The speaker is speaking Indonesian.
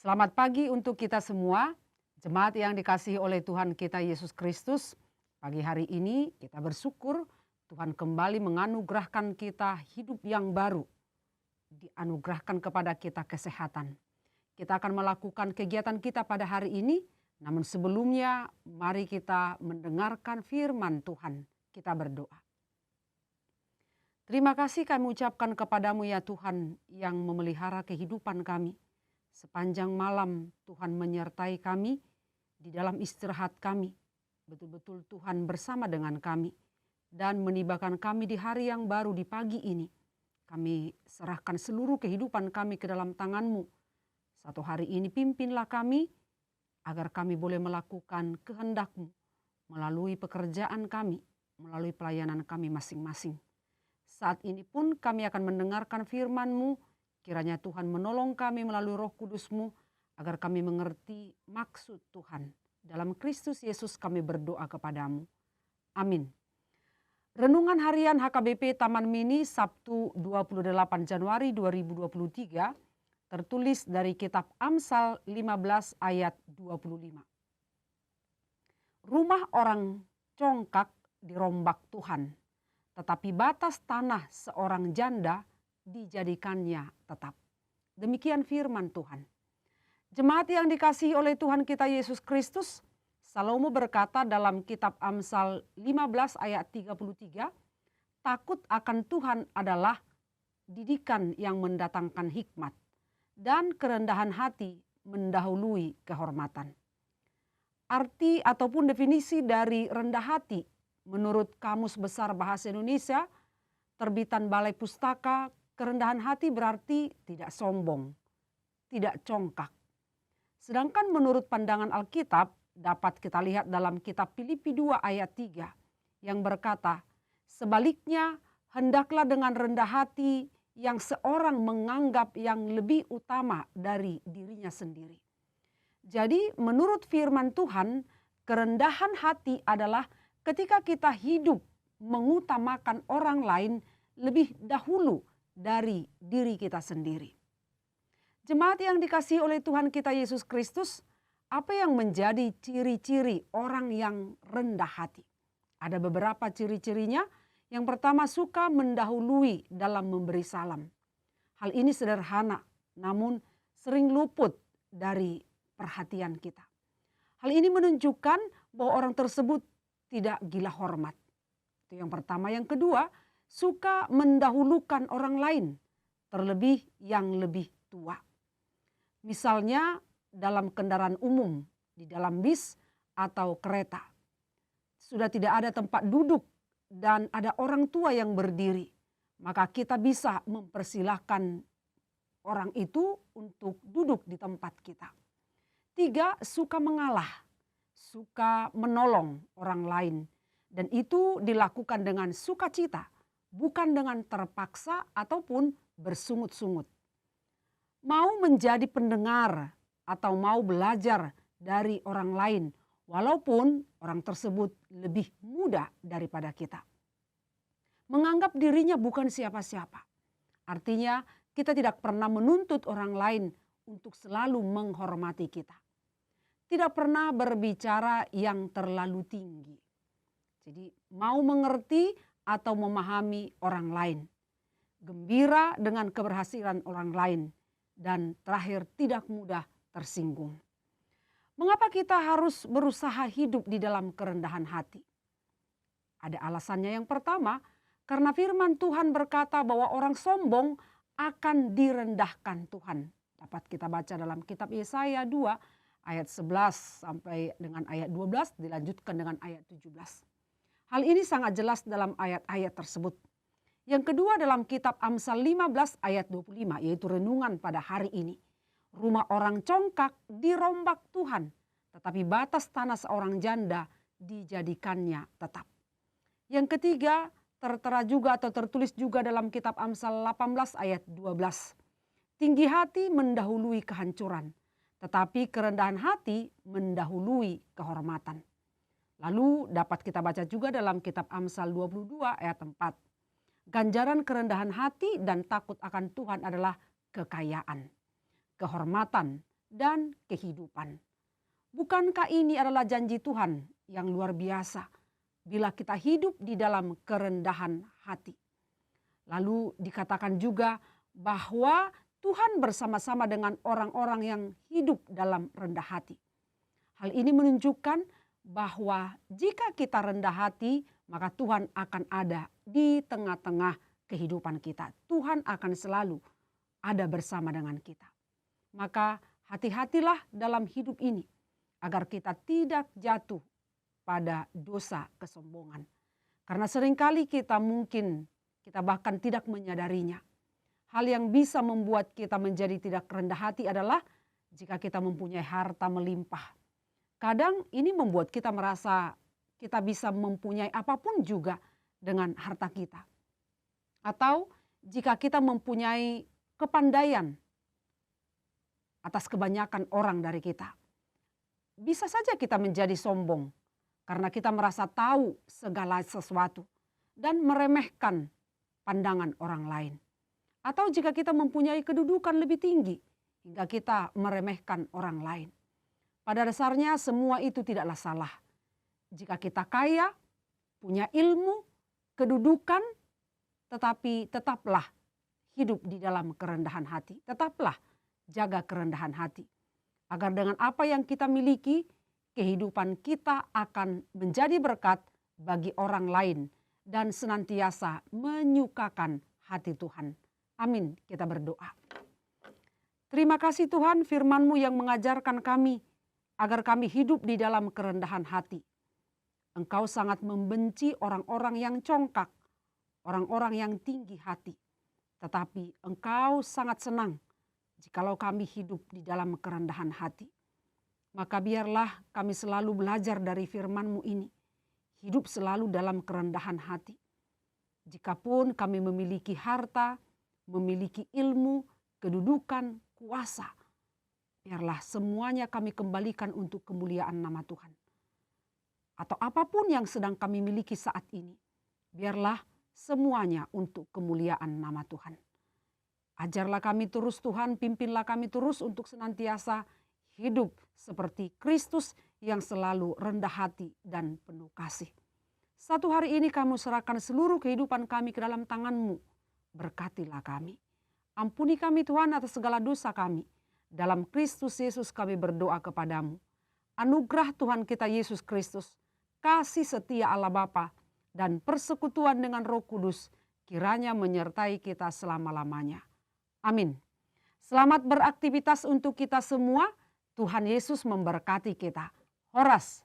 Selamat pagi untuk kita semua, jemaat yang dikasihi oleh Tuhan kita Yesus Kristus. Pagi hari ini kita bersyukur Tuhan kembali menganugerahkan kita hidup yang baru. Dianugerahkan kepada kita kesehatan. Kita akan melakukan kegiatan kita pada hari ini, namun sebelumnya mari kita mendengarkan firman Tuhan. Kita berdoa. Terima kasih kami ucapkan kepadamu ya Tuhan yang memelihara kehidupan kami. Sepanjang malam Tuhan menyertai kami di dalam istirahat kami. Betul-betul Tuhan bersama dengan kami dan menibakan kami di hari yang baru di pagi ini. Kami serahkan seluruh kehidupan kami ke dalam tangan-Mu. Satu hari ini pimpinlah kami agar kami boleh melakukan kehendak-Mu melalui pekerjaan kami, melalui pelayanan kami masing-masing. Saat ini pun kami akan mendengarkan firman-Mu. Kiranya Tuhan menolong kami melalui Roh Kudus-Mu agar kami mengerti maksud Tuhan. Dalam Kristus Yesus kami berdoa kepadamu. Amin. Renungan harian HKBP Taman Mini Sabtu 28 Januari 2023 tertulis dari kitab Amsal 15 ayat 25. Rumah orang congkak dirombak Tuhan, tetapi batas tanah seorang janda dijadikannya tetap. Demikian firman Tuhan. Jemaat yang dikasihi oleh Tuhan kita Yesus Kristus, Salomo berkata dalam kitab Amsal 15 ayat 33, takut akan Tuhan adalah didikan yang mendatangkan hikmat, dan kerendahan hati mendahului kehormatan. Arti ataupun definisi dari rendah hati menurut Kamus Besar Bahasa Indonesia, terbitan Balai Pustaka, kerendahan hati berarti tidak sombong, tidak congkak. Sedangkan menurut pandangan Alkitab dapat kita lihat dalam kitab Filipi 2 ayat 3 yang berkata, sebaliknya hendaklah dengan rendah hati yang seorang menganggap yang lebih utama dari dirinya sendiri. Jadi menurut firman Tuhan, kerendahan hati adalah ketika kita hidup mengutamakan orang lain lebih dahulu dari diri kita sendiri. Jemaat yang dikasihi oleh Tuhan kita Yesus Kristus, apa yang menjadi ciri-ciri orang yang rendah hati? Ada beberapa ciri-cirinya. Yang pertama, suka mendahului dalam memberi salam. Hal ini sederhana, namun sering luput dari perhatian kita. Hal ini menunjukkan bahwa orang tersebut tidak gila hormat. Itu yang pertama. Yang kedua, suka mendahulukan orang lain, terlebih yang lebih tua. Misalnya dalam kendaraan umum, di dalam bis atau kereta. Sudah tidak ada tempat duduk dan ada orang tua yang berdiri. Maka kita bisa mempersilahkan orang itu untuk duduk di tempat kita. 3, suka mengalah, suka menolong orang lain. Dan itu dilakukan dengan sukacita, bukan dengan terpaksa ataupun bersungut-sungut. Mau menjadi pendengar atau mau belajar dari orang lain, walaupun orang tersebut lebih muda daripada kita. Menganggap dirinya bukan siapa-siapa. Artinya kita tidak pernah menuntut orang lain untuk selalu menghormati kita. Tidak pernah berbicara yang terlalu tinggi. Jadi mau mengerti atau memahami orang lain. Gembira dengan keberhasilan orang lain. Dan terakhir tidak mudah tersinggung. Mengapa kita harus berusaha hidup di dalam kerendahan hati? Ada alasannya. Yang pertama, karena firman Tuhan berkata bahwa orang sombong akan direndahkan Tuhan. Dapat kita baca dalam kitab Yesaya 2 ayat 11 sampai dengan ayat 12, dilanjutkan dengan ayat 17. Hal ini sangat jelas dalam ayat-ayat tersebut. Yang kedua dalam kitab Amsal 15 ayat 25, yaitu renungan pada hari ini. Rumah orang congkak dirombak Tuhan, tetapi batas tanah seorang janda dijadikannya tetap. Yang ketiga tertera juga atau tertulis juga dalam kitab Amsal 18 ayat 12. Tinggi hati mendahului kehancuran, tetapi kerendahan hati mendahului kehormatan. Lalu dapat kita baca juga dalam kitab Amsal 22 ayat 4. Ganjaran kerendahan hati dan takut akan Tuhan adalah kekayaan, kehormatan, dan kehidupan. Bukankah ini adalah janji Tuhan yang luar biasa bila kita hidup di dalam kerendahan hati? Lalu dikatakan juga bahwa Tuhan bersama-sama dengan orang-orang yang hidup dalam rendah hati. Hal ini menunjukkan bahwa jika kita rendah hati, maka Tuhan akan ada di tengah-tengah kehidupan kita. Tuhan akan selalu ada bersama dengan kita. Maka hati-hatilah dalam hidup ini agar kita tidak jatuh pada dosa kesombongan. Karena seringkali kita bahkan tidak menyadarinya. Hal yang bisa membuat kita menjadi tidak rendah hati adalah jika kita mempunyai harta melimpah. Kadang ini membuat kita merasa kita bisa mempunyai apapun juga dengan harta kita. Atau jika kita mempunyai kepandaian atas kebanyakan orang dari kita. Bisa saja kita menjadi sombong karena kita merasa tahu segala sesuatu dan meremehkan pandangan orang lain. Atau jika kita mempunyai kedudukan lebih tinggi hingga kita meremehkan orang lain. Pada dasarnya semua itu tidaklah salah. Jika kita kaya, punya ilmu, kedudukan, tetapi tetaplah hidup di dalam kerendahan hati. Tetaplah jaga kerendahan hati. Agar dengan apa yang kita miliki, kehidupan kita akan menjadi berkat bagi orang lain dan senantiasa menyukakan hati Tuhan. Amin, kita berdoa. Terima kasih Tuhan, firman-Mu yang mengajarkan kami agar kami hidup di dalam kerendahan hati. Engkau sangat membenci orang-orang yang congkak, orang-orang yang tinggi hati. Tetapi Engkau sangat senang jikalau kami hidup di dalam kerendahan hati. Maka biarlah kami selalu belajar dari firman-Mu ini. Hidup selalu dalam kerendahan hati. Jikapun kami memiliki harta, memiliki ilmu, kedudukan, kuasa, biarlah semuanya kami kembalikan untuk kemuliaan nama Tuhan. Atau apapun yang sedang kami miliki saat ini, biarlah semuanya untuk kemuliaan nama Tuhan. Ajarlah kami terus Tuhan, pimpinlah kami terus untuk senantiasa hidup seperti Kristus yang selalu rendah hati dan penuh kasih. Satu hari ini kami serahkan seluruh kehidupan kami ke dalam tangan-Mu. Berkatilah kami. Ampuni kami Tuhan atas segala dosa kami. Dalam Kristus Yesus kami berdoa kepadamu. Anugerah Tuhan kita Yesus Kristus, kasih setia Allah Bapa, dan persekutuan dengan Roh Kudus kiranya menyertai kita selama-lamanya. Amin. Selamat beraktivitas untuk kita semua. Tuhan Yesus memberkati kita. Horas.